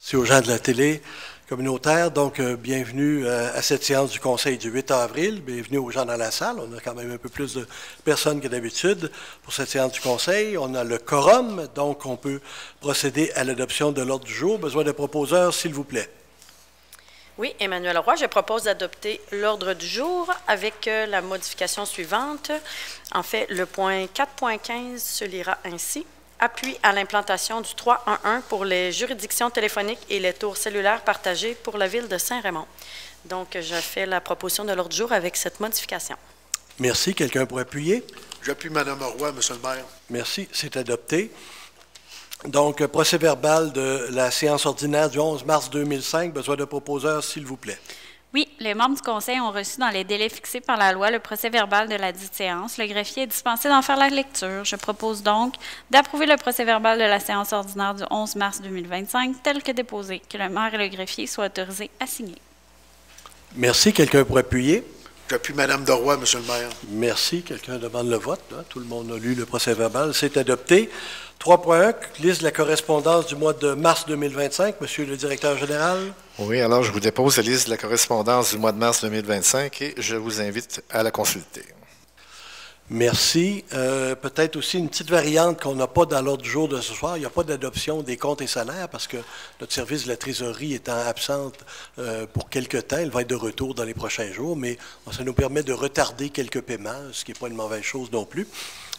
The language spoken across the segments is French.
Merci aux gens de la télé communautaire. Donc, bienvenue à cette séance du Conseil du 8 avril. Bienvenue aux gens dans la salle. On a quand même un peu plus de personnes que d'habitude pour cette séance du Conseil. On a le quorum, donc on peut procéder à l'adoption de l'ordre du jour. Besoin de proposeurs, s'il vous plaît. Oui, Emmanuel Roy, je propose d'adopter l'ordre du jour avec la modification suivante. En fait, le point 4.15 se lira ainsi. Appui à l'implantation du 311 pour les juridictions téléphoniques et les tours cellulaires partagées pour la ville de Saint-Raymond. Donc, je fais la proposition de l'ordre du jour avec cette modification. Merci. Quelqu'un pour appuyer? J'appuie Mme Roy, M. le maire. Merci. C'est adopté. Donc, procès-verbal de la séance ordinaire du 11 mars 2005. Besoin de proposeurs, s'il vous plaît. Oui, les membres du Conseil ont reçu dans les délais fixés par la loi le procès-verbal de la dite séance. Le greffier est dispensé d'en faire la lecture. Je propose donc d'approuver le procès-verbal de la séance ordinaire du 11 mars 2025 tel que déposé, que le maire et le greffier soient autorisés à signer. Merci. Quelqu'un pour appuyer? J'appuie Mme Roy, M. le maire. Merci. Quelqu'un demande le vote. Tout le monde a lu le procès-verbal. C'est adopté. 3.1, liste de la correspondance du mois de mars 2025. Monsieur le directeur général. Oui, alors je vous dépose la liste de la correspondance du mois de mars 2025 et je vous invite à la consulter. Merci. Peut-être aussi une petite variante qu'on n'a pas dans l'ordre du jour de ce soir. Il n'y a pas d'adoption des comptes et salaires parce que notre service de la trésorerie étant absente pour quelque temps, elle va être de retour dans les prochains jours, mais ça nous permet de retarder quelques paiements, ce qui n'est pas une mauvaise chose non plus.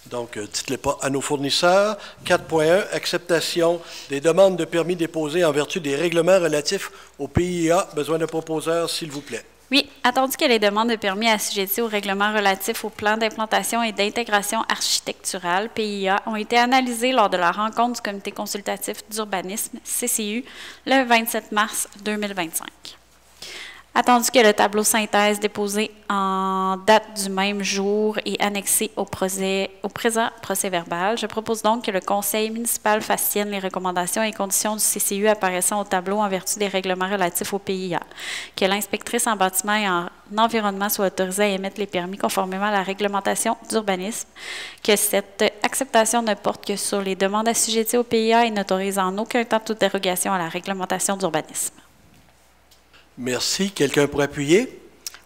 Donc, dites-le pas à nos fournisseurs. 4.1, acceptation des demandes de permis déposées en vertu des règlements relatifs au PIA. Besoin de proposeurs, s'il vous plaît. Oui, attendu que les demandes de permis assujetties au règlement relatif au plan d'implantation et d'intégration architecturale, PIA, ont été analysées lors de la rencontre du Comité consultatif d'urbanisme, CCU, le 27 mars 2025. Attendu que le tableau synthèse déposé en date du même jour et annexé au présent procès-verbal, je propose donc que le Conseil municipal fasse sienne les recommandations et conditions du CCU apparaissant au tableau en vertu des règlements relatifs au PIA, que l'inspectrice en bâtiment et en environnement soit autorisée à émettre les permis conformément à la réglementation d'urbanisme, que cette acceptation ne porte que sur les demandes assujetties au PIA et n'autorise en aucun temps toute dérogation à la réglementation d'urbanisme. Merci. Quelqu'un pour appuyer?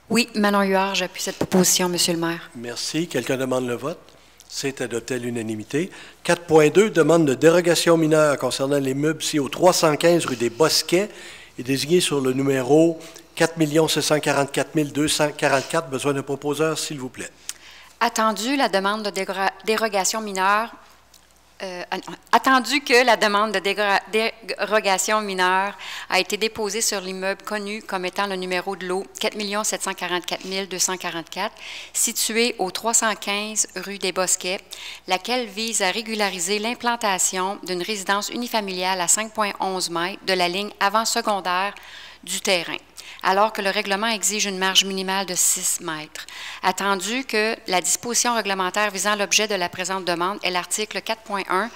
Oui, Manon Huard, j'appuie cette proposition, Monsieur le maire. Merci. Quelqu'un demande le vote? C'est adopté à l'unanimité. 4.2, demande de dérogation mineure concernant l'immeuble au 315 rue des Bosquets est désigné sur le numéro 4 744 244. Besoin de proposeurs, s'il vous plaît. Attendu la demande de dérogation mineure, attendu que la demande de dérogation mineure a été déposée sur l'immeuble connu comme étant le numéro de lot 4 744 244, situé au 315 rue des Bosquets, laquelle vise à régulariser l'implantation d'une résidence unifamiliale à 5,11 mètres de la ligne avant-secondaire du terrain, alors que le règlement exige une marge minimale de 6 mètres. Attendu que la disposition réglementaire visant l'objet de la présente demande est l'article 4.1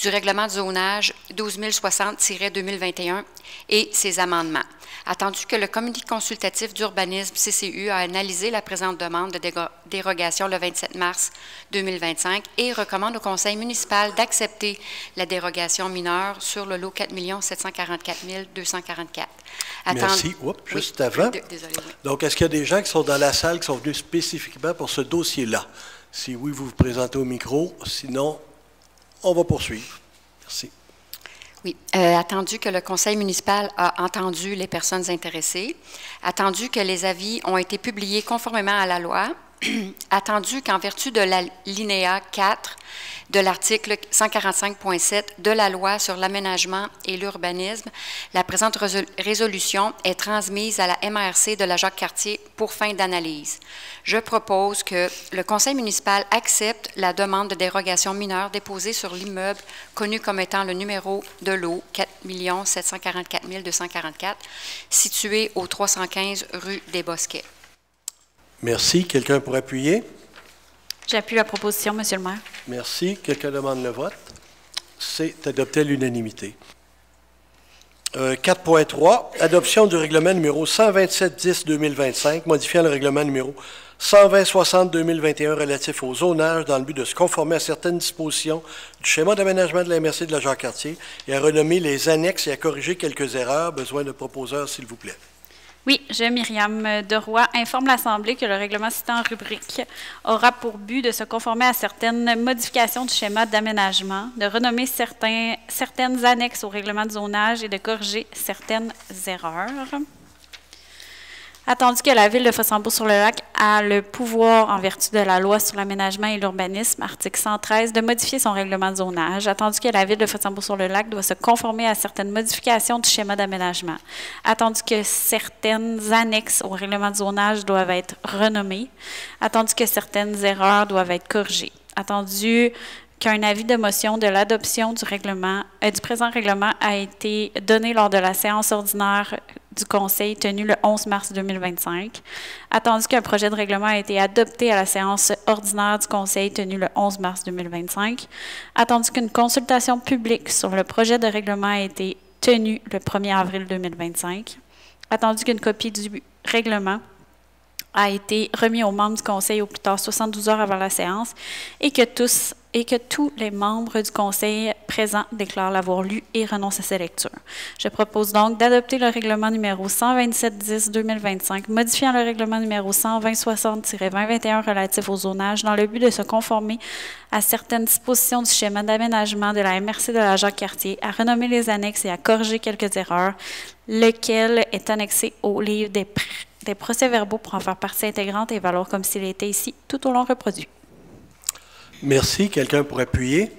du règlement de zonage 12060-2021 et ses amendements. Attendu que le comité consultatif d'urbanisme CCU a analysé la présente demande de dérogation le 27 mars 2025 et recommande au conseil municipal d'accepter la dérogation mineure sur le lot 4 744 244. Merci. Juste avant. Désolé, oui. Donc, est-ce qu'il y a des gens qui sont dans la salle qui sont venus spécifiquement pour ce dossier-là? Si oui, vous vous présentez au micro. Sinon, on va poursuivre. Merci. Oui, attendu que le conseil municipal a entendu les personnes intéressées, attendu que les avis ont été publiés conformément à la loi, attendu qu'en vertu de la linéa 4 de l'article 145.7 de la loi sur l'aménagement et l'urbanisme, la présente résolution est transmise à la MRC de la Jacques-Cartier pour fin d'analyse. Je propose que le conseil municipal accepte la demande de dérogation mineure déposée sur l'immeuble connu comme étant le numéro de lot 4 744 244, situé au 315 rue des Bosquets. Merci. Quelqu'un pour appuyer? J'appuie la proposition, Monsieur le maire. Merci. Quelqu'un demande le vote? C'est adopté à l'unanimité. 4.3, adoption du règlement numéro 127-10-2025, modifiant le règlement numéro 120-60-2021 relatif au zonage dans le but de se conformer à certaines dispositions du schéma d'aménagement de la MRC de la Jacques-Cartier et à renommer les annexes et à corriger quelques erreurs. Besoin de proposeurs, s'il vous plaît. Oui, je, Myriam Deroy, informe l'Assemblée que le règlement cité en rubrique aura pour but de se conformer à certaines modifications du schéma d'aménagement, de renommer certaines annexes au règlement de zonage et de corriger certaines erreurs. Attendu que la Ville de Fossambeau-sur-le-Lac a le pouvoir, en vertu de la Loi sur l'aménagement et l'urbanisme, article 113, de modifier son règlement de zonage. Attendu que la Ville de Fossambeau-sur-le-Lac doit se conformer à certaines modifications du schéma d'aménagement. Attendu que certaines annexes au règlement de zonage doivent être renommées. Attendu que certaines erreurs doivent être corrigées. Attendu qu'un avis de motion de l'adoption du présent règlement a été donné lors de la séance ordinaire du Conseil tenue le 11 mars 2025. Attendu qu'un projet de règlement a été adopté à la séance ordinaire du Conseil tenue le 11 mars 2025. Attendu qu'une consultation publique sur le projet de règlement a été tenue le 1er avril 2025. Attendu qu'une copie du règlement a été remis aux membres du Conseil au plus tard 72 heures avant la séance et que tous les membres du Conseil présents déclarent l'avoir lu et renoncent à sa lecture. Je propose donc d'adopter le règlement numéro 127-10-2025, modifiant le règlement numéro 120-60-2021 relatif au zonage dans le but de se conformer à certaines dispositions du schéma d'aménagement de la MRC de la Jacques-Cartier, à renommer les annexes et à corriger quelques erreurs, lequel est annexé au livre des procès-verbaux pour en faire partie intégrante et valoir comme s'il était ici tout au long reproduit. Semerci. Quelqu'un pour appuyer?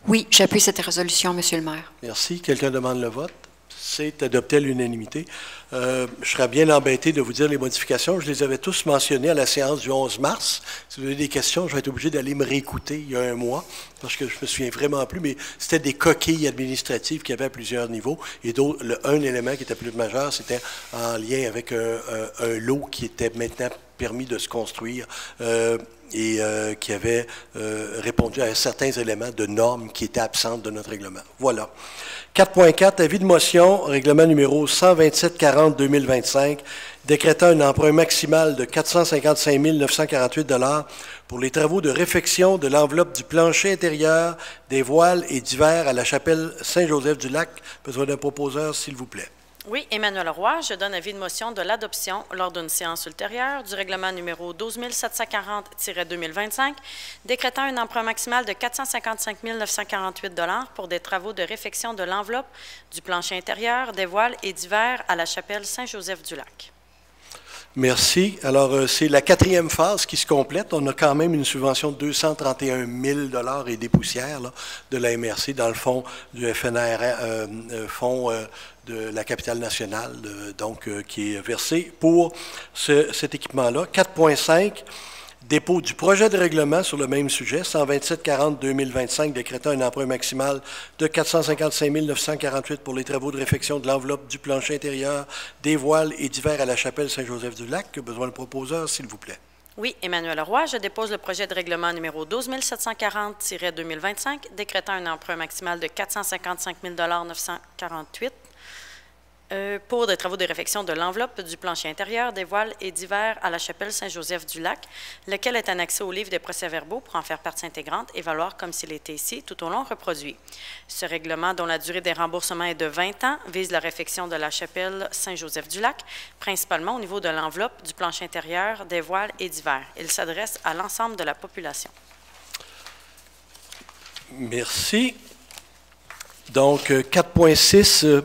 Oui, j'appuie cette résolution, Monsieur le maire. Merci. Quelqu'un demande le vote? C'est adopté à l'unanimité. Je serais bien embêté de vous dire les modifications. Je les avais tous mentionnées à la séance du 11 mars. Si vous avez des questions, je vais être obligé d'aller me réécouter il y a un mois, parce que je ne me souviens vraiment plus, mais c'était des coquilles administratives qui avaient à plusieurs niveaux. Et un élément qui était plus majeur, c'était en lien avec un lot qui était maintenant permis de se construire et qui avait répondu à certains éléments de normes qui étaient absentes de notre règlement. Voilà. 4.4, avis de motion, règlement numéro 127-40-2025, décrétant un emprunt maximal de 455 948 $ pour les travaux de réfection de l'enveloppe du plancher intérieur, des voiles et divers à la chapelle Saint-Joseph-du-Lac. Besoin d'un proposeur, s'il vous plaît. Oui, Emmanuel Roy, je donne avis de motion de l'adoption lors d'une séance ultérieure du règlement numéro 12 740-2025, décrétant un emprunt maximal de 455 948 $ pour des travaux de réfection de l'enveloppe du plancher intérieur, des voiles et divers à la chapelle Saint-Joseph-du-Lac. Merci. Alors, c'est la 4e phase qui se complète. On a quand même une subvention de 231 000 $ et des poussières là, de la MRC dans le fond du FNR, fonds de la capitale nationale, qui est versé pour cet équipement-là. 4.5, dépôt du projet de règlement sur le même sujet, 127-40-2025, décrétant un emprunt maximal de 455 948 pour les travaux de réfection de l'enveloppe du plancher intérieur, des voiles et divers à la chapelle Saint-Joseph-du-Lac. Besoin de proposeur, s'il vous plaît. Oui, Emmanuel Roy, je dépose le projet de règlement numéro 12 740-2025, décrétant un emprunt maximal de 455 948 pour des travaux de réfection de l'enveloppe du plancher intérieur, des voiles et divers à la chapelle Saint-Joseph-du-Lac, lequel est annexé au livre des procès-verbaux pour en faire partie intégrante et valoir comme s'il était ici tout au long reproduit. Ce règlement, dont la durée des remboursements est de 20 ans, vise la réfection de la chapelle Saint-Joseph-du-Lac, principalement au niveau de l'enveloppe du plancher intérieur, des voiles et divers. Il s'adresse à l'ensemble de la population. Merci. Donc, 4.6,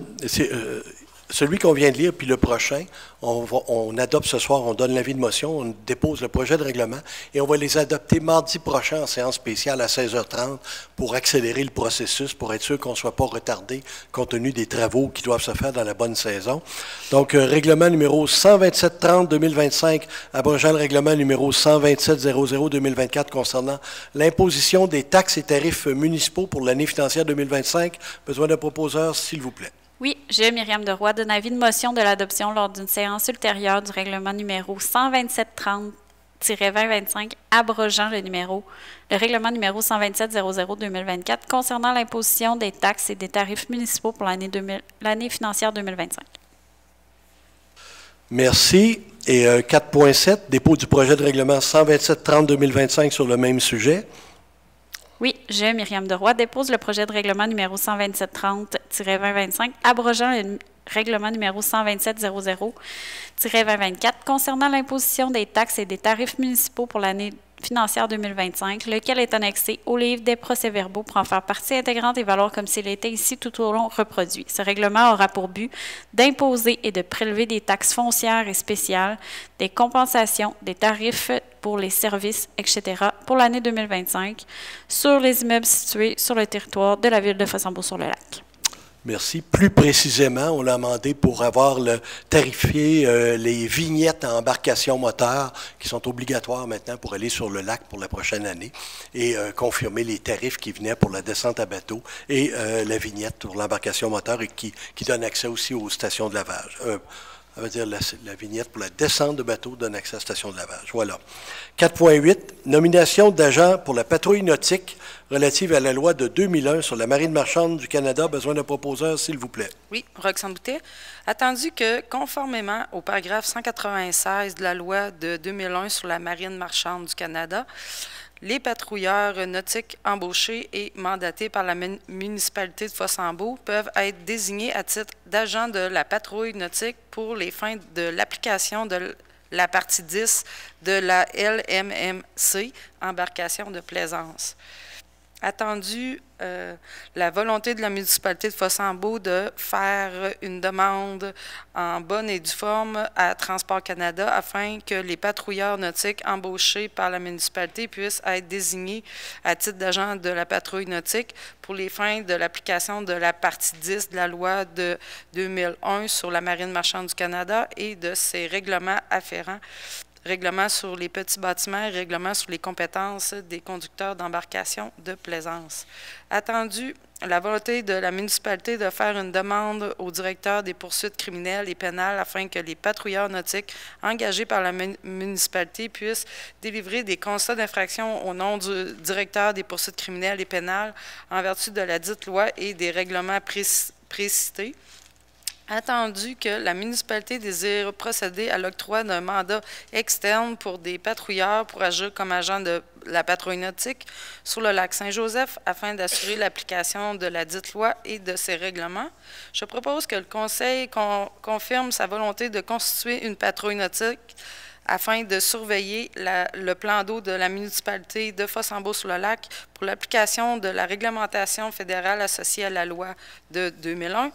celui qu'on vient de lire, puis le prochain, on adopte ce soir, on donne l'avis de motion, on dépose le projet de règlement et on va les adopter mardi prochain en séance spéciale à 16h30 pour accélérer le processus, pour être sûr qu'on ne soit pas retardé compte tenu des travaux qui doivent se faire dans la bonne saison. Donc, règlement numéro 127-30-2025, abrogeant le règlement numéro 127-00-2024 concernant l'imposition des taxes et tarifs municipaux pour l'année financière 2025. Besoin d'un proposeur, s'il vous plaît. Oui, je, Myriam Deroy, donne avis de motion de l'adoption lors d'une séance ultérieure du règlement numéro 127-30 2025 abrogeant le règlement numéro 127-00-2024 concernant l'imposition des taxes et des tarifs municipaux pour l'année financière 2025. Merci. Et 4.7, dépôt du projet de règlement 127-30-2025 sur le même sujet. Oui, je, Myriam Deroy, dépose le projet de règlement numéro 127-30-2025 abrogeant le règlement numéro 127-00-2024 concernant l'imposition des taxes et des tarifs municipaux pour l'année financière 2025, lequel est annexé au livre des procès-verbaux pour en faire partie intégrante et valoir comme s'il était ici tout au long reproduit. Ce règlement aura pour but d'imposer et de prélever des taxes foncières et spéciales, des compensations, des tarifs pour les services, etc. pour l'année 2025 sur les immeubles situés sur le territoire de la ville de Fossambeau-sur-le-Lac. Merci. Plus précisément, on l'a demandé pour avoir tarifié les vignettes à embarcation moteur qui sont obligatoires maintenant pour aller sur le lac pour la prochaine année et confirmer les tarifs qui venaient pour la descente à bateau et la vignette pour l'embarcation moteur et qui donne accès aussi aux stations de lavage. Ça veut dire la vignette pour la descente de bateau donne accès à la station de lavage. Voilà. 4.8, nomination d'agents pour la patrouille nautique relative à la loi de 2001 sur la marine marchande du Canada. Besoin d'un proposeur, s'il vous plaît. Oui, Roxane Boutet. Attendu que, conformément au paragraphe 196 de la loi de 2001 sur la marine marchande du Canada, les patrouilleurs nautiques embauchés et mandatés par la municipalité de Fossambeau peuvent être désignés à titre d'agents de la patrouille nautique pour les fins de l'application de la partie 10 de la LMMC, embarcation de plaisance. Attendu la volonté de la municipalité de Fossambeau de faire une demande en bonne et due forme à Transport Canada afin que les patrouilleurs nautiques embauchés par la municipalité puissent être désignés à titre d'agents de la patrouille nautique pour les fins de l'application de la partie 10 de la loi de 2001 sur la marine marchande du Canada et de ses règlements afférents. Règlement sur les petits bâtiments, règlement sur les compétences des conducteurs d'embarcation de plaisance. Attendu la volonté de la municipalité de faire une demande au directeur des poursuites criminelles et pénales afin que les patrouilleurs nautiques engagés par la municipalité puissent délivrer des constats d'infraction au nom du directeur des poursuites criminelles et pénales en vertu de la dite loi et des règlements précités. Attendu que la municipalité désire procéder à l'octroi d'un mandat externe pour des patrouilleurs pour agir comme agents de la patrouille nautique sur le lac Saint-Joseph afin d'assurer l'application de la dite loi et de ses règlements, je propose que le Conseil confirme sa volonté de constituer une patrouille nautique afin de surveiller le plan d'eau de la municipalité de Fossambeau-sur-le-Lac pour l'application de la réglementation fédérale associée à la loi de 2001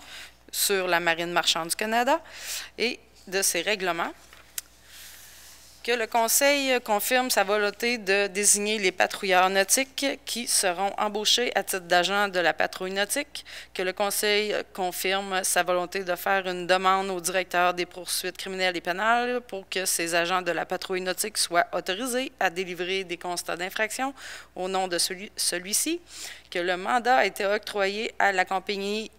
sur la marine marchande du Canada et de ses règlements, que le Conseil confirme sa volonté de désigner les patrouilleurs nautiques qui seront embauchés à titre d'agents de la patrouille nautique, que le Conseil confirme sa volonté de faire une demande au directeur des poursuites criminelles et pénales pour que ces agents de la patrouille nautique soient autorisés à délivrer des constats d'infraction au nom de celui-ci, que le mandat a été octroyé à la compagnie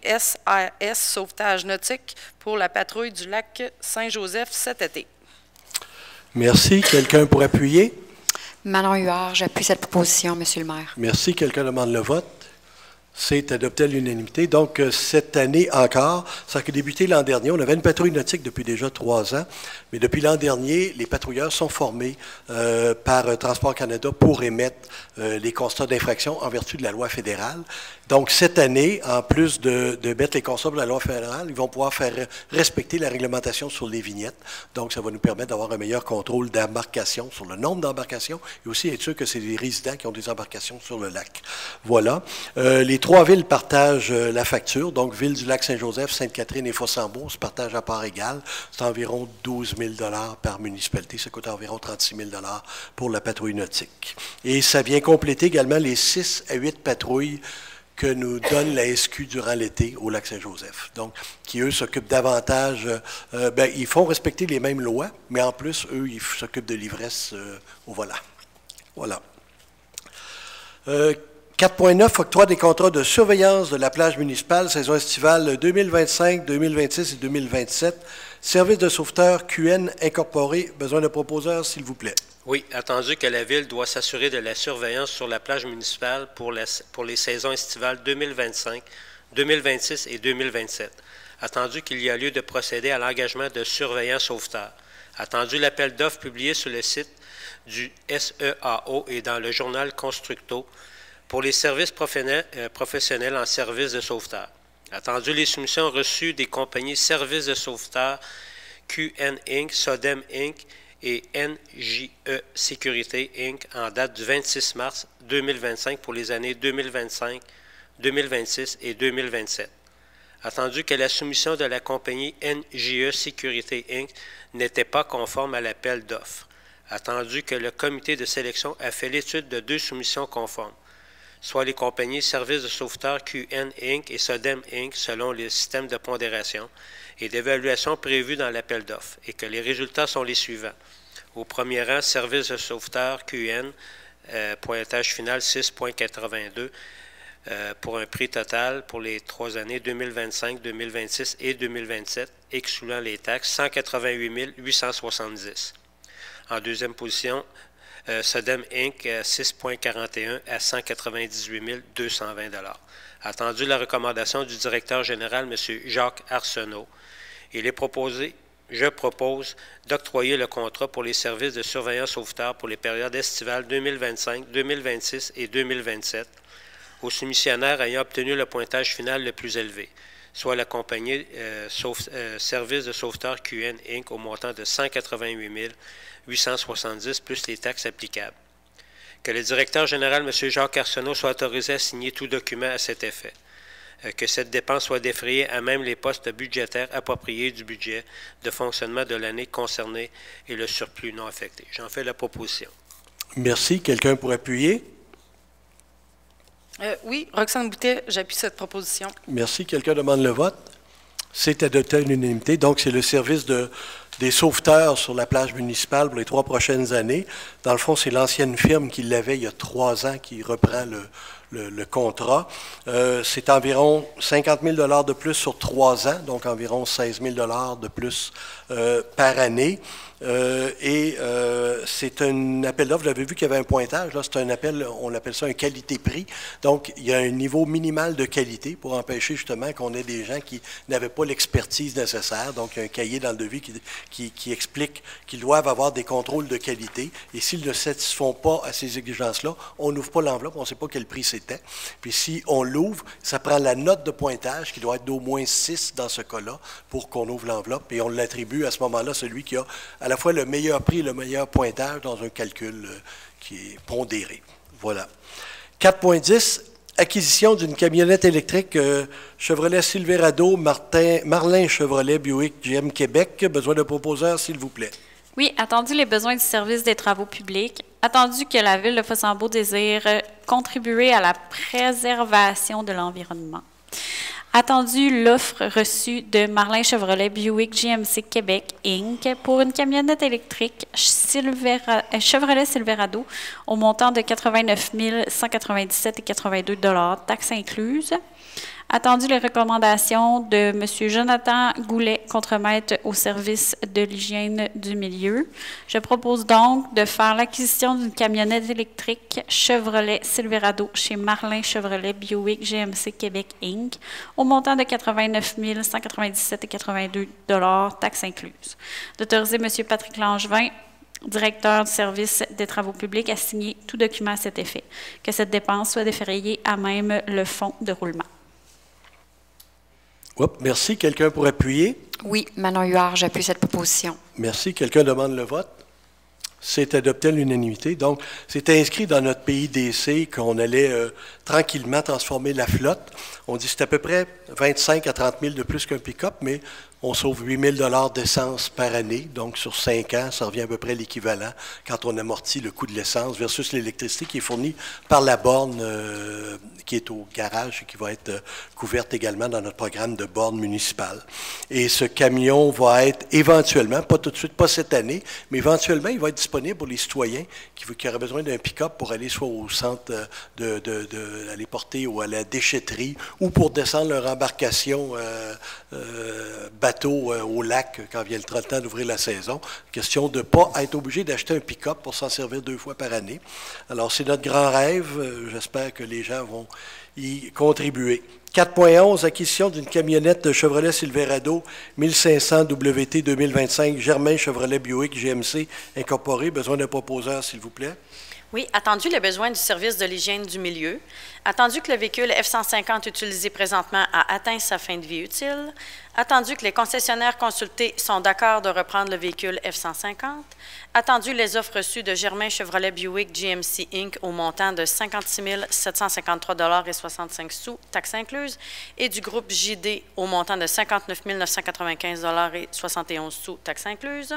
SRS Sauvetage Nautique pour la patrouille du lac Saint-Joseph cet été. Merci. Quelqu'un pour appuyer? Manon Huard, j'appuie cette proposition, Monsieur le maire. Merci. Quelqu'un demande le vote? C'est adopté à l'unanimité. Donc, cette année encore, ça a débuté l'an dernier. On avait une patrouille nautique depuis déjà 3 ans, mais depuis l'an dernier, les patrouilleurs sont formés par Transport Canada pour émettre les constats d'infraction en vertu de la loi fédérale. Donc, cette année, en plus de mettre les constats pour la loi fédérale, ils vont pouvoir faire respecter la réglementation sur les vignettes. Donc, ça va nous permettre d'avoir un meilleur contrôle d'embarcation sur le nombre d'embarcations et aussi être sûr que c'est des résidents qui ont des embarcations sur le lac. Voilà. Les 3 villes partagent la facture. Donc, Ville du Lac-Saint-Joseph, Sainte-Catherine et Fossambeau se partagent à part égale. C'est environ 12 000 $ par municipalité. Ça coûte environ 36 000 $ pour la patrouille nautique. Et ça vient compléter également les 6 à 8 patrouilles que nous donne la SQ durant l'été au Lac-Saint-Joseph. Donc, qui, eux, s'occupent davantage, ils font respecter les mêmes lois, mais en plus, eux, ils s'occupent de l'ivresse au volant. Voilà. 4.9, octroi des contrats de surveillance de la plage municipale, saison estivale 2025, 2026 et 2027. Service de sauveteur QN incorporé. Besoin de proposeurs, s'il vous plaît. Oui, attendu que la Ville doit s'assurer de la surveillance sur la plage municipale pour les saisons estivales 2025, 2026 et 2027. Attendu qu'il y a lieu de procéder à l'engagement de surveillants sauveteurs. Attendu l'appel d'offres publié sur le site du SEAO et dans le journal Constructo pour les services professionnels en service de sauveteur. Attendu les soumissions reçues des compagnies Services de sauveteur QN Inc., Sodem Inc. et NJE Sécurité Inc. en date du 26 mars 2025 pour les années 2025, 2026 et 2027. Attendu que la soumission de la compagnie NJE Sécurité Inc. n'était pas conforme à l'appel d'offres. Attendu que le comité de sélection a fait l'étude de 2 soumissions conformes, soit les compagnies Services de sauveteur QN Inc. et Sodem Inc. selon le système de pondération et d'évaluation prévu dans l'appel d'offres, et que les résultats sont les suivants. Au premier rang, Services de sauveteur QN, pointage final 6,82 pour un prix total pour les 3 années 2025, 2026 et 2027, excluant les taxes, 188 870. En deuxième position, Sodem Inc. 6,41 à 198 220 $. Attendu la recommandation du directeur général, M. Jacques Arsenault, je propose d'octroyer le contrat pour les services de surveillance sauveteur pour les périodes estivales 2025, 2026 et 2027 aux soumissionnaires ayant obtenu le pointage final le plus élevé, soit la compagnie Services de sauveteur QN Inc. au montant de 188 870 plus les taxes applicables. Que le directeur général, M. Jacques Arsenault, soit autorisé à signer tout document à cet effet. Que cette dépense soit défrayée à même les postes budgétaires appropriés du budget de fonctionnement de l'année concernée et le surplus non affecté. J'en fais la proposition. Merci. Quelqu'un pour appuyer? Oui, Roxane Boutet, j'appuie cette proposition. Merci. Quelqu'un demande le vote? C'est adopté à l'unanimité. Donc, c'est le service des sauveteurs sur la plage municipale pour les 3 prochaines années. Dans le fond, c'est l'ancienne firme qui l'avait il y a 3 ans qui reprend le contrat. C'est environ 50 000 $ de plus sur 3 ans, donc environ 16 000 $ de plus par année. C'est un appel d'offres. Vous avez vu qu'il y avait un pointage. Là, c'est un appel, on appelle ça un qualité-prix. Donc, il y a un niveau minimal de qualité pour empêcher justement qu'on ait des gens qui n'avaient pas l'expertise nécessaire. Donc, il y a un cahier dans le devis qui explique qu'ils doivent avoir des contrôles de qualité. Et s'ils ne satisfont pas à ces exigences-là, on n'ouvre pas l'enveloppe, on ne sait pas quel prix c'était. Puis si on l'ouvre, ça prend la note de pointage, qui doit être d'au moins 6 dans ce cas-là, pour qu'on ouvre l'enveloppe. Et on l'attribue à ce moment-là, celui qui a à la fois le meilleur prix et le meilleur pointage dans un calcul qui est pondéré. Voilà. 4.10, acquisition d'une camionnette électrique Chevrolet Silverado, Marlin Chevrolet Buick GM Québec. Besoin de proposeurs, s'il vous plaît. Oui, attendu les besoins du service des travaux publics, attendu que la Ville de Fossambeau désire contribuer à la préservation de l'environnement. Attendu l'offre reçue de Marlin Chevrolet Buick GMC Québec Inc. pour une camionnette électrique Chevrolet Silverado au montant de 89 197,82 $, taxes incluses. Attendu les recommandations de M. Jonathan Goulet, contremaître au service de l'hygiène du milieu. Je propose donc de faire l'acquisition d'une camionnette électrique Chevrolet Silverado chez Marlin Chevrolet Buick GMC Québec Inc. au montant de 89 197,82 $, taxes incluses. D'autoriser M. Patrick Langevin, directeur du service des travaux publics, à signer tout document à cet effet. Que cette dépense soit défrayée à même le fonds de roulement. Merci. Quelqu'un pour appuyer? Oui, Manon Huard, j'appuie cette proposition. Merci. Quelqu'un demande le vote? C'est adopté à l'unanimité. Donc, c'est inscrit dans notre PIDC qu'on allait tranquillement transformer la flotte. On dit que c'est à peu près 25 à 30 000 de plus qu'un pick-up, mais On sauve 8 000 d'essence par année, donc sur 5 ans, ça revient à peu près l'équivalent quand on amortit le coût de l'essence versus l'électricité qui est fournie par la borne qui est au garage et qui va être couverte également dans notre programme de borne municipale. Et ce camion va être éventuellement, pas tout de suite, pas cette année, mais éventuellement, il va être disponible pour les citoyens qui auraient besoin d'un pick-up pour aller soit au centre aller porter ou à la déchetterie ou pour descendre leur embarcation bateau au lac quand vient le temps d'ouvrir la saison. Question de ne pas être obligé d'acheter un pick-up pour s'en servir 2 fois par année. Alors, c'est notre grand rêve. J'espère que les gens vont y contribuer. 4.11, acquisition d'une camionnette de Chevrolet Silverado 1500 WT 2025, Germain Chevrolet Buick GMC Incorporé. Besoin d'un proposeur, s'il vous plaît. Oui, attendu les besoins du service de l'hygiène du milieu, attendu que le véhicule F-150 utilisé présentement a atteint sa fin de vie utile, attendu que les concessionnaires consultés sont d'accord de reprendre le véhicule F-150, attendu les offres reçues de Germain Chevrolet Buick GMC Inc. au montant de 56 753,65 $, taxes incluses, et du groupe JD au montant de 59 995,71 $, taxes incluses.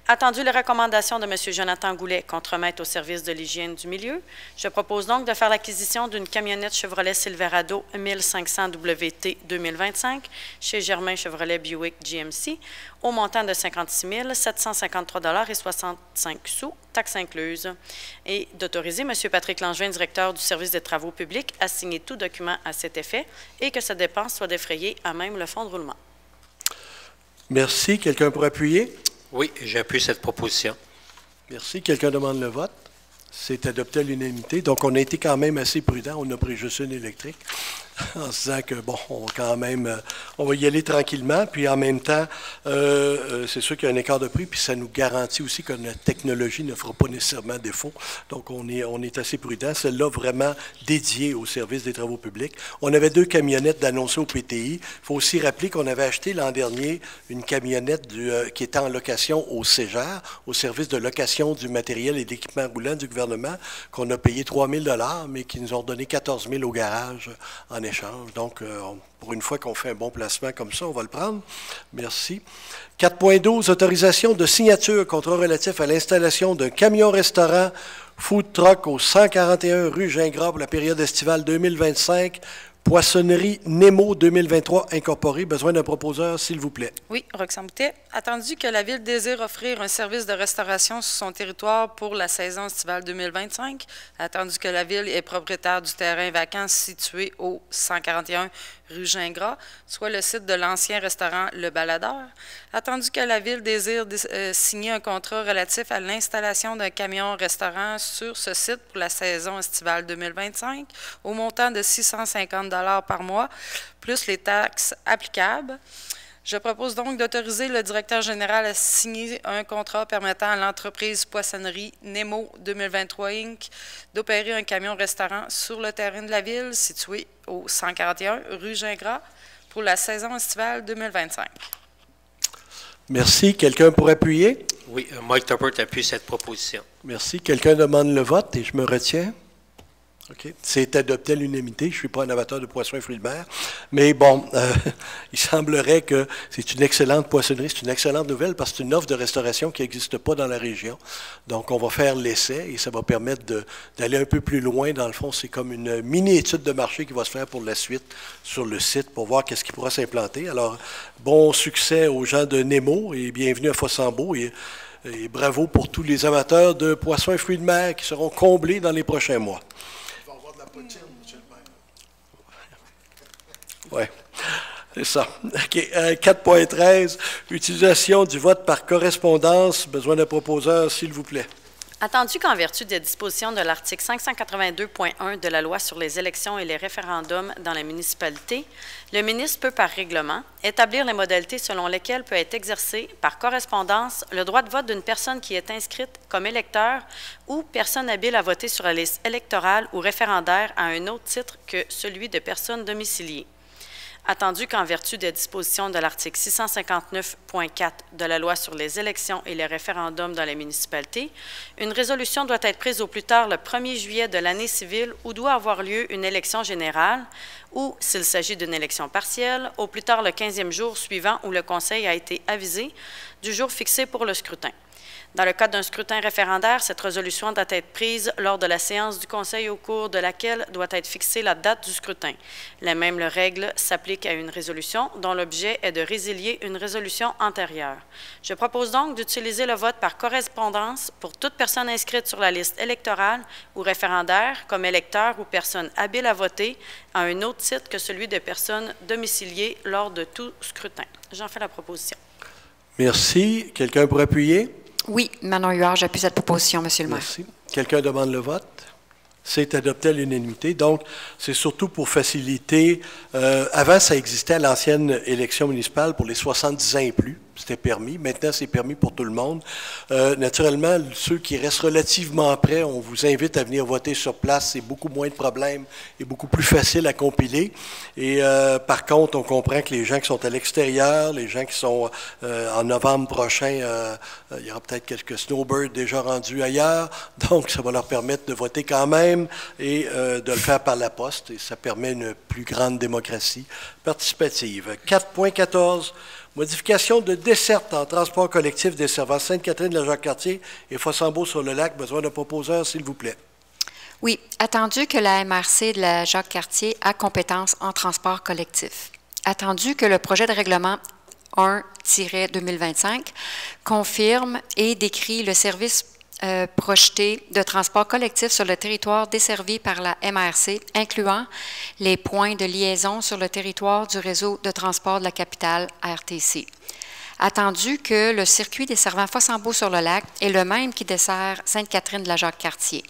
Attendu les recommandations de M. Jonathan Goulet, contremaître au service de l'hygiène du milieu, je propose donc de faire l'acquisition d'une camionnette Chevrolet Silverado 1500 WT 2025 chez Germain Chevrolet Buick GMC au montant de 56 753,65 $, taxes incluses, et d'autoriser M. Patrick Langevin, directeur du service des travaux publics, à signer tout document à cet effet et que cette dépense soit défrayée à même le fonds de roulement. Merci. Quelqu'un pour appuyer? Oui, j'appuie cette proposition. Merci. Quelqu'un demande le vote? C'est adopté à l'unanimité. Donc, on a été quand même assez prudent. On a pris juste une électrique en se disant que, bon, on va y aller tranquillement. Puis, en même temps, c'est sûr qu'il y a un écart de prix. Puis, ça nous garantit aussi que notre technologie ne fera pas nécessairement défaut. Donc, on est assez prudent. Celle-là, vraiment dédiée au service des travaux publics. On avait 2 camionnettes d'annoncées au PTI. Il faut aussi rappeler qu'on avait acheté l'an dernier une camionnette qui était en location au CEGER, au service de location du matériel et d'équipement roulant du gouvernement, qu'on a payé 3 000 $, mais qui nous ont donné 14 000 au garage en échange. Donc, pour une fois qu'on fait un bon placement comme ça, on va le prendre. Merci. 4.12, autorisation de signature, contrat relatif à l'installation d'un camion-restaurant food truck au 141 rue Gingras pour la période estivale 2025. Poissonnerie Nemo 2023 Incorporée. Besoin d'un proposeur, s'il vous plaît. Oui, Roxane Boutet. Attendu que la Ville désire offrir un service de restauration sur son territoire pour la saison estivale 2025, attendu que la Ville est propriétaire du terrain vacant situé au 141 rue Gingras, soit le site de l'ancien restaurant Le Baladeur, attendu que la Ville désire signer un contrat relatif à l'installation d'un camion-restaurant sur ce site pour la saison estivale 2025, au montant de 650 $ par mois, plus les taxes applicables. Je propose donc d'autoriser le directeur général à signer un contrat permettant à l'entreprise Poissonnerie Nemo 2023 Inc. d'opérer un camion-restaurant sur le terrain de la Ville situé au 141 rue Gingras pour la saison estivale 2025. Merci. Quelqu'un pour appuyer? Oui, Mike Tuppert appuie cette proposition. Merci. Quelqu'un demande le vote et je me retiens. OK. C'est adopté à l'unanimité. Je ne suis pas un amateur de poissons et fruits de mer. Mais bon, il semblerait que c'est une excellente poissonnerie. C'est une excellente nouvelle parce que c'est une offre de restauration qui n'existe pas dans la région. Donc, on va faire l'essai et ça va permettre d'aller un peu plus loin. Dans le fond, c'est comme une mini-étude de marché qui va se faire pour la suite sur le site pour voir qu'est-ce qui pourra s'implanter. Alors, bon succès aux gens de Nemo et bienvenue à Fossambeau. Et bravo pour tous les amateurs de poissons et fruits de mer qui seront comblés dans les prochains mois. Oui, c'est ça. OK. 4.13, utilisation du vote par correspondance. Besoin d'un proposeur, s'il vous plaît. Attendu qu'en vertu des dispositions de l'article 582.1 de la Loi sur les élections et les référendums dans la municipalité, le ministre peut, par règlement, établir les modalités selon lesquelles peut être exercé par correspondance le droit de vote d'une personne qui est inscrite comme électeur ou personne habile à voter sur la liste électorale ou référendaire à un autre titre que celui de personne domiciliée. Attendu qu'en vertu des dispositions de l'article 659.4 de la Loi sur les élections et les référendums dans les municipalités, une résolution doit être prise au plus tard le 1er juillet de l'année civile où doit avoir lieu une élection générale ou, s'il s'agit d'une élection partielle, au plus tard le 15e jour suivant où le Conseil a été avisé du jour fixé pour le scrutin. Dans le cadre d'un scrutin référendaire, cette résolution doit être prise lors de la séance du Conseil au cours de laquelle doit être fixée la date du scrutin. Les mêmes règles s'appliquent à une résolution dont l'objet est de résilier une résolution antérieure. Je propose donc d'utiliser le vote par correspondance pour toute personne inscrite sur la liste électorale ou référendaire comme électeur ou personne habile à voter à un autre titre que celui de personnes domiciliées lors de tout scrutin. J'en fais la proposition. Merci. Quelqu'un pour appuyer? Oui, Manon Huard, j'appuie cette proposition, Monsieur le maire. Merci. Quelqu'un demande le vote? C'est adopté à l'unanimité. Donc, c'est surtout pour faciliter. Avant, ça existait à l'ancienne élection municipale pour les 70 ans et plus. C'était permis. Maintenant, c'est permis pour tout le monde. Naturellement, ceux qui restent relativement près, on vous invite à venir voter sur place. C'est beaucoup moins de problèmes et beaucoup plus facile à compiler. Et par contre, on comprend que les gens qui sont à l'extérieur, les gens qui sont en novembre prochain, il y aura peut-être quelques snowbirds déjà rendus ailleurs. Donc, ça va leur permettre de voter quand même et de le faire par la poste. Et ça permet une plus grande démocratie participative. 4.14. Modification de desserte en transport collectif desservant Sainte-Catherine-de-la-Jacques-Cartier et Fossambeau-sur-le-Lac. Besoin d'un proposeur, s'il vous plaît. Oui, attendu que la MRC de la Jacques-Cartier a compétence en transport collectif. Attendu que le projet de règlement 1-2025 confirme et décrit le service projeté de transport collectif sur le territoire desservi par la MRC, incluant les points de liaison sur le territoire du réseau de transport de la capitale RTC. Attendu que le circuit desservant Fossambeau-sur-le-Lac est le même qui dessert Sainte-Catherine-de-la-Jacques-Cartier.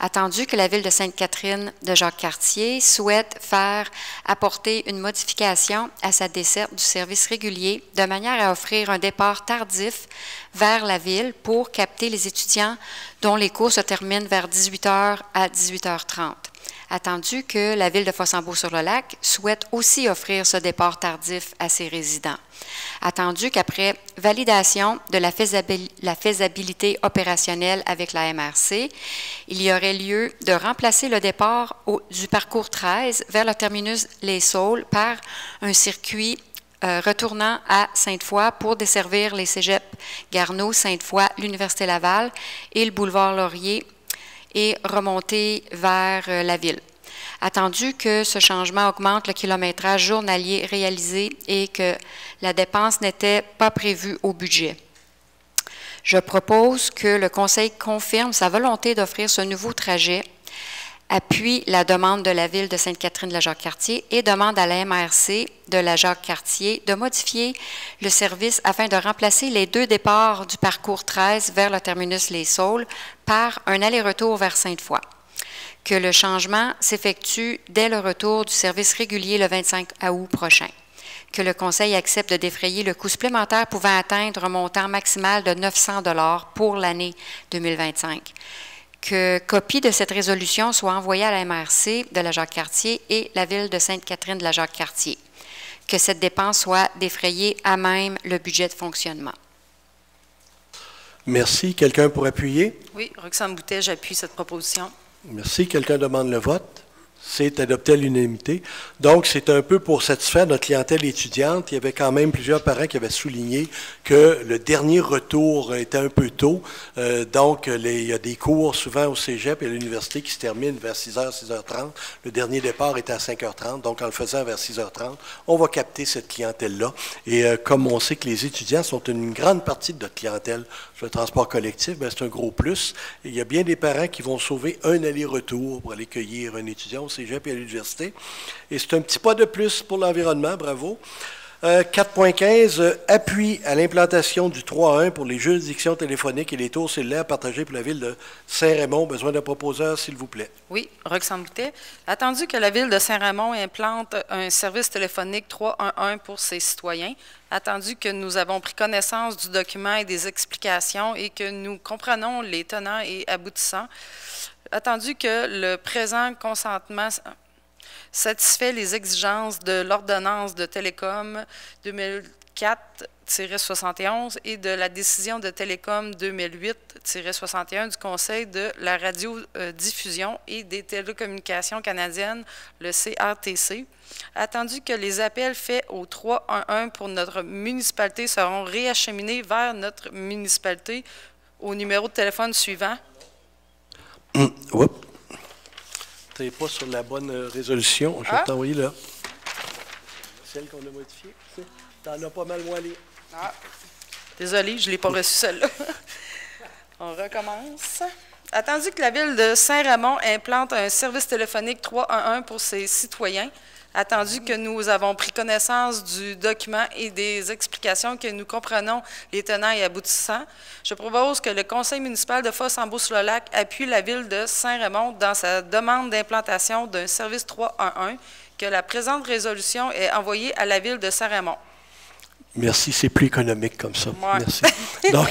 Attendu que la Ville de Sainte-Catherine de Jacques-Cartier souhaite faire apporter une modification à sa desserte du service régulier de manière à offrir un départ tardif vers la Ville pour capter les étudiants dont les cours se terminent vers 18h à 18h30. Attendu que la Ville de Fossambeau-sur-le-Lac souhaite aussi offrir ce départ tardif à ses résidents. Attendu qu'après validation de la faisabilité opérationnelle avec la MRC, il y aurait lieu de remplacer le départ du parcours 13 vers le terminus Les Saules par un circuit retournant à Sainte-Foy pour desservir les cégeps Garneau, Sainte-Foy, l'Université Laval et le boulevard Laurier et remonter vers la ville. Attendu que ce changement augmente le kilométrage journalier réalisé et que la dépense n'était pas prévue au budget. Je propose que le Conseil confirme sa volonté d'offrir ce nouveau trajet, appuie la demande de la Ville de Sainte-Catherine-de-la-Jacques-Cartier et demande à la MRC de la Jacques-Cartier de modifier le service afin de remplacer les deux départs du parcours 13 vers le terminus Les Saules par un aller-retour vers Sainte-Foy. Que le changement s'effectue dès le retour du service régulier le 25 août prochain. Que le Conseil accepte de défrayer le coût supplémentaire pouvant atteindre un montant maximal de 900 $ pour l'année 2025. Que copie de cette résolution soit envoyée à la MRC de la Jacques-Cartier et la Ville de Sainte-Catherine-de-la-Jacques-Cartier. Que cette dépense soit défrayée à même le budget de fonctionnement. Merci. Quelqu'un pour appuyer? Oui, Roxane Boutet, j'appuie cette proposition. Merci. Quelqu'un demande le vote? C'est adopté à l'unanimité. Donc, c'est un peu pour satisfaire notre clientèle étudiante. Il y avait quand même plusieurs parents qui avaient souligné que le dernier retour était un peu tôt. Donc, il y a des cours souvent au cégep et à l'université qui se terminent vers 6h, 6h30. Le dernier départ était à 5h30. Donc, en le faisant vers 6h30, on va capter cette clientèle-là. Et comme on sait que les étudiants sont une grande partie de notre clientèle sur le transport collectif, c'est un gros plus. Et il y a bien des parents qui vont sauver un aller-retour pour aller cueillir un étudiant au cégep et à l'université. Et c'est un petit pas de plus pour l'environnement, bravo. 4.15, appui à l'implantation du 3.1 pour les juridictions téléphoniques et les tours cellulaires partagés pour la Ville de Saint-Raymond. Besoin d'un proposeur, s'il vous plaît. Oui, Roxane Boutet. Attendu que la Ville de Saint-Raymond implante un service téléphonique 311 pour ses citoyens, attendu que nous avons pris connaissance du document et des explications et que nous comprenons les tenants et aboutissants, attendu que le présent consentement satisfait les exigences de l'ordonnance de Télécom 2004-71 et de la décision de Télécom 2008-61 du Conseil de la radiodiffusion et des télécommunications canadiennes, le CRTC. Attendu que les appels faits au 311 pour notre municipalité seront réacheminés vers notre municipalité au numéro de téléphone suivant. Tu n'es pas sur la bonne résolution. Je vais t'envoyer là. Celle qu'on a modifiée. Tu en as pas mal moins lire. Désolée, je ne l'ai pas reçue celle-là. On recommence. Attendu que la Ville de Saint-Ramon implante un service téléphonique 311 pour ses citoyens, attendu que nous avons pris connaissance du document et des explications que nous comprenons les tenants et aboutissants, je propose que le Conseil municipal de Fosse-en-Beauce-le-Lac appuie la Ville de Saint-Ramon dans sa demande d'implantation d'un service 311, que la présente résolution est envoyée à la Ville de Saint-Ramon. Merci, c'est plus économique comme ça. Ouais. Merci. Donc,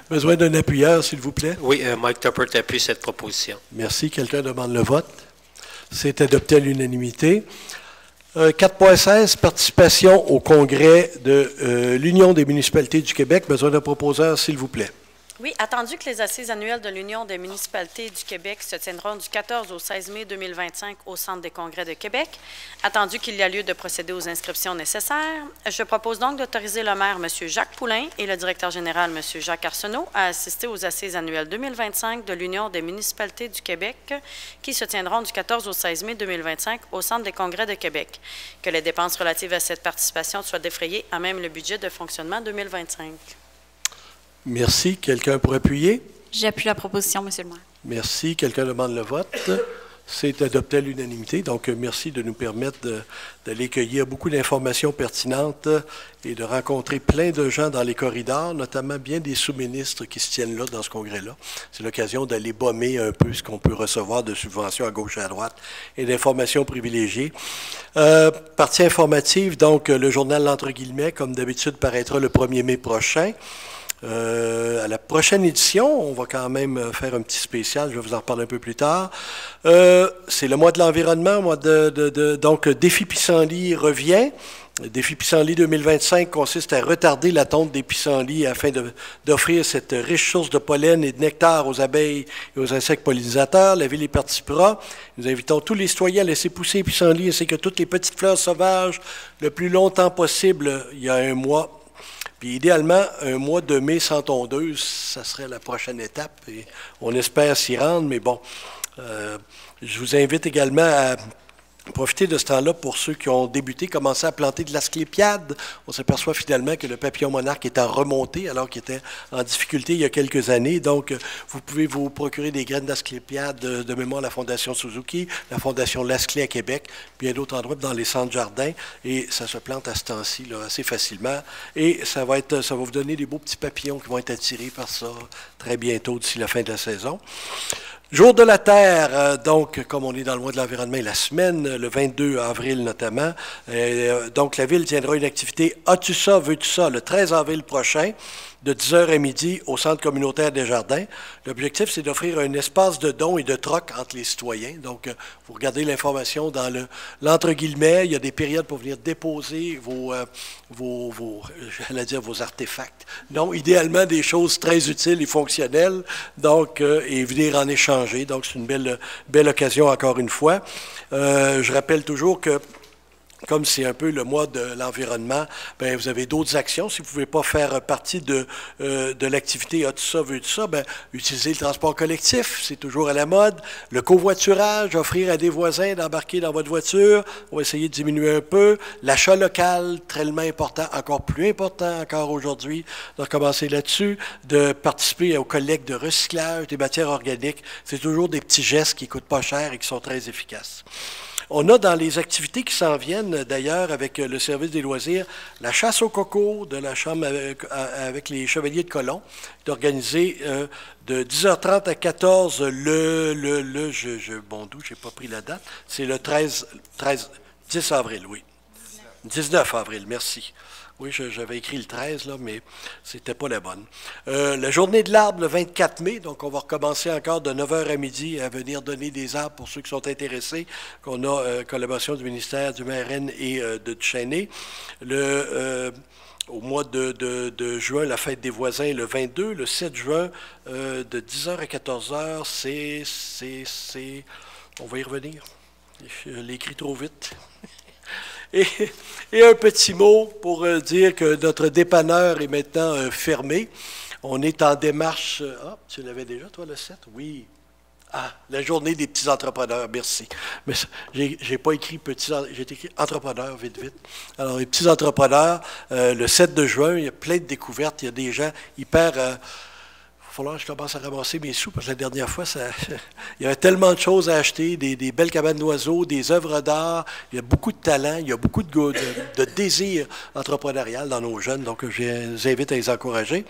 besoin d'un appuyeur, s'il vous plaît. Oui, Mike Tuppert appuie cette proposition. Merci. Quelqu'un demande le vote. C'est adopté à l'unanimité. 4.16, participation au congrès de l'Union des municipalités du Québec. Besoin d'un proposeur, s'il vous plaît. Oui, attendu que les assises annuelles de l'Union des municipalités du Québec se tiendront du 14 au 16 mai 2025 au Centre des congrès de Québec, attendu qu'il y a lieu de procéder aux inscriptions nécessaires, je propose donc d'autoriser le maire, M. Jacques Poulain, et le directeur général, M. Jacques Arsenault, à assister aux assises annuelles 2025 de l'Union des municipalités du Québec, qui se tiendront du 14 au 16 mai 2025 au Centre des congrès de Québec. Que les dépenses relatives à cette participation soient défrayées à même le budget de fonctionnement 2025. Merci. Quelqu'un pour appuyer? J'appuie la proposition, M. le maire. Merci. Quelqu'un demande le vote? C'est adopté à l'unanimité. Donc, merci de nous permettre d'aller cueillir beaucoup d'informations pertinentes et de rencontrer plein de gens dans les corridors, notamment bien des sous-ministres qui se tiennent là dans ce congrès-là. C'est l'occasion d'aller bomber un peu ce qu'on peut recevoir de subventions à gauche et à droite et d'informations privilégiées. Partie informative, donc, le journal L'Entre guillemets, comme d'habitude, paraîtra le 1er mai prochain. À la prochaine édition, on va quand même faire un petit spécial, je vais vous en reparler un peu plus tard. C'est le mois de l'environnement, donc Défi Pissenlit revient. Le Défi Pissenlit 2025 consiste à retarder la tonte des pissenlits afin d'offrir cette riche source de pollen et de nectar aux abeilles et aux insectes pollinisateurs. La Ville y participera. Nous invitons tous les citoyens à laisser pousser les pissenlits ainsi que toutes les petites fleurs sauvages le plus longtemps possible, il y a un mois. Puis idéalement, un mois de mai sans tondeuse, ça serait la prochaine étape. Et on espère s'y rendre, mais bon. Je vous invite également à profiter de ce temps-là pour ceux qui ont débuté, commencé à planter de l'asclépiade. On s'aperçoit finalement que le papillon monarque est en remontée alors qu'il était en difficulté il y a quelques années. Donc, vous pouvez vous procurer des graines d'asclépiade de mémoire la Fondation Suzuki, la Fondation L'Asclé à Québec, bien d'autres endroits dans les centres jardins. Et ça se plante à ce temps-ci là, assez facilement. Et ça va vous donner des beaux petits papillons qui vont être attirés par ça très bientôt d'ici la fin de la saison. Jour de la Terre, donc, comme on est dans le mois de l'environnement et la semaine, le 22 avril notamment, donc la Ville tiendra une activité « As-tu ça, veux-tu ça » le 13 avril prochain, de 10h à midi au Centre communautaire des Jardins. L'objectif, c'est d'offrir un espace de dons et de troc entre les citoyens. Donc, vous regardez l'information dans l'entre guillemets, il y a des périodes pour venir déposer vos artefacts. Non, idéalement, des choses très utiles et fonctionnelles, donc, et venir en échanger. Donc, c'est une belle occasion, encore une fois. Je rappelle toujours que comme c'est un peu le mois de l'environnement, bien, vous avez d'autres actions. Si vous ne pouvez pas faire partie de l'activité « As-tu ça, veux-tu ça », bien, utilisez le transport collectif, c'est toujours à la mode. Le covoiturage, offrir à des voisins d'embarquer dans votre voiture, on va essayer de diminuer un peu. L'achat local, tellement important, encore plus important encore aujourd'hui, de recommencer là-dessus, de participer aux collectes de recyclage des matières organiques. C'est toujours des petits gestes qui ne coûtent pas cher et qui sont très efficaces. On a dans les activités qui s'en viennent, d'ailleurs, avec le service des loisirs, la chasse au coco de la Chambre avec les Chevaliers de Colomb, qui est organisée de 10h30 à 14 bon d'où, je n'ai pas pris la date, c'est le 10 avril, oui. 19 avril, merci. Oui, j'avais écrit le 13, là, mais c'était pas la bonne. La journée de l'arbre, le 24 mai, donc on va recommencer encore de 9h à midi à venir donner des arbres pour ceux qui sont intéressés, qu'on a collaboration du ministère du MRN et de Duchesnay. Au mois de juin, la fête des voisins est le 22. Le 7 juin, de 10h à 14h, c'est... On va y revenir. Je l'ai écrit trop vite. Et un petit mot pour dire que notre dépanneur est maintenant fermé. On est en démarche... Ah, tu l'avais déjà, toi, le 7? Oui. Ah, la journée des petits entrepreneurs, merci. Mais j'ai pas écrit petits, j'ai écrit entrepreneurs, vite, vite. Alors, les petits entrepreneurs, le 7 de juin, il y a plein de découvertes. Il y a des gens hyper... Il va falloir que je commence à ramasser mes sous, parce que la dernière fois, il y avait tellement de choses à acheter, des belles cabanes d'oiseaux, des œuvres d'art, il y a beaucoup de talent, il y a beaucoup de désir entrepreneurial dans nos jeunes, donc je les invite à les encourager.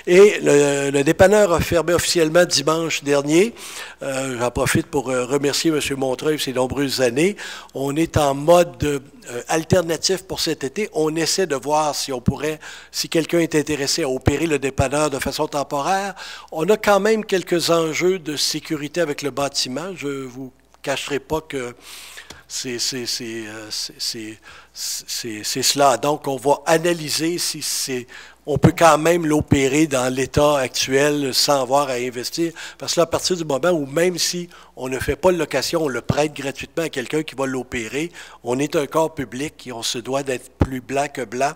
Et le dépanneur a fermé officiellement dimanche dernier. J'en profite pour remercier M. Montreuil pour ses nombreuses années. On est en mode alternatif pour cet été. On essaie de voir si quelqu'un est intéressé à opérer le dépanneur de façon temporaire. On a quand même quelques enjeux de sécurité avec le bâtiment. Je ne vous cacherai pas que c'est cela. Donc, on va analyser si on peut quand même l'opérer dans l'état actuel sans avoir à investir. Parce que là, à partir du moment où même si on ne fait pas de location, on le prête gratuitement à quelqu'un qui va l'opérer, on est un corps public et on se doit d'être plus blanc que blanc.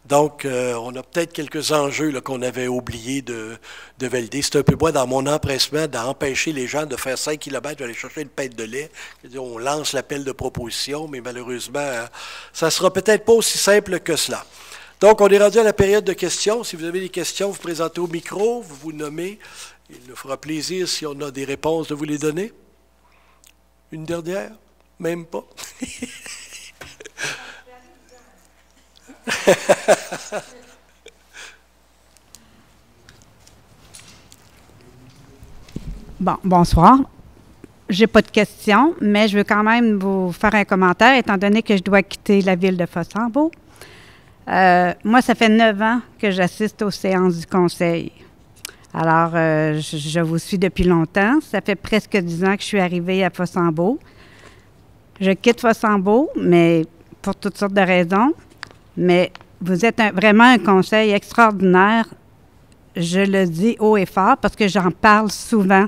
Donc, on a peut-être quelques enjeux qu'on avait oublié de valider. C'est un peu moi dans mon empressement d'empêcher les gens de faire 5 km, d'aller chercher une pinte de lait. On lance l'appel de proposition, mais malheureusement, ça ne sera peut-être pas aussi simple que cela. Donc, on est rendu à la période de questions. Si vous avez des questions, vous présentez au micro, vous vous nommez. Il nous fera plaisir, si on a des réponses, de vous les donner. Une dernière? Même pas? Bon, bonsoir. J'ai pas de questions, mais je veux quand même vous faire un commentaire, étant donné que je dois quitter la ville de Fossambeau. Moi, ça fait 9 ans que j'assiste aux séances du conseil. Alors, je vous suis depuis longtemps. Ça fait presque 10 ans que je suis arrivée à Fossambeau. Je quitte Fossambeau, mais pour toutes sortes de raisons. Mais vous êtes vraiment un conseil extraordinaire. Je le dis haut et fort parce que j'en parle souvent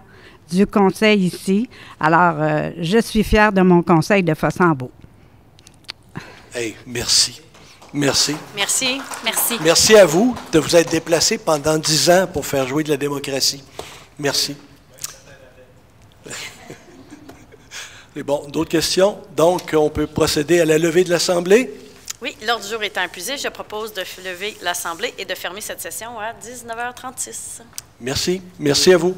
du conseil ici. Alors, je suis fière de mon conseil de Fossambeau. Hey, merci. Merci. Merci. Merci. Merci à vous de vous être déplacé pendant 10 ans pour faire jouer de la démocratie. Merci. C'est bon. D'autres questions? Donc, on peut procéder à la levée de l'Assemblée? Oui, l'ordre du jour étant épuisé, je propose de lever l'Assemblée et de fermer cette session à 19h36. Merci. Merci à vous.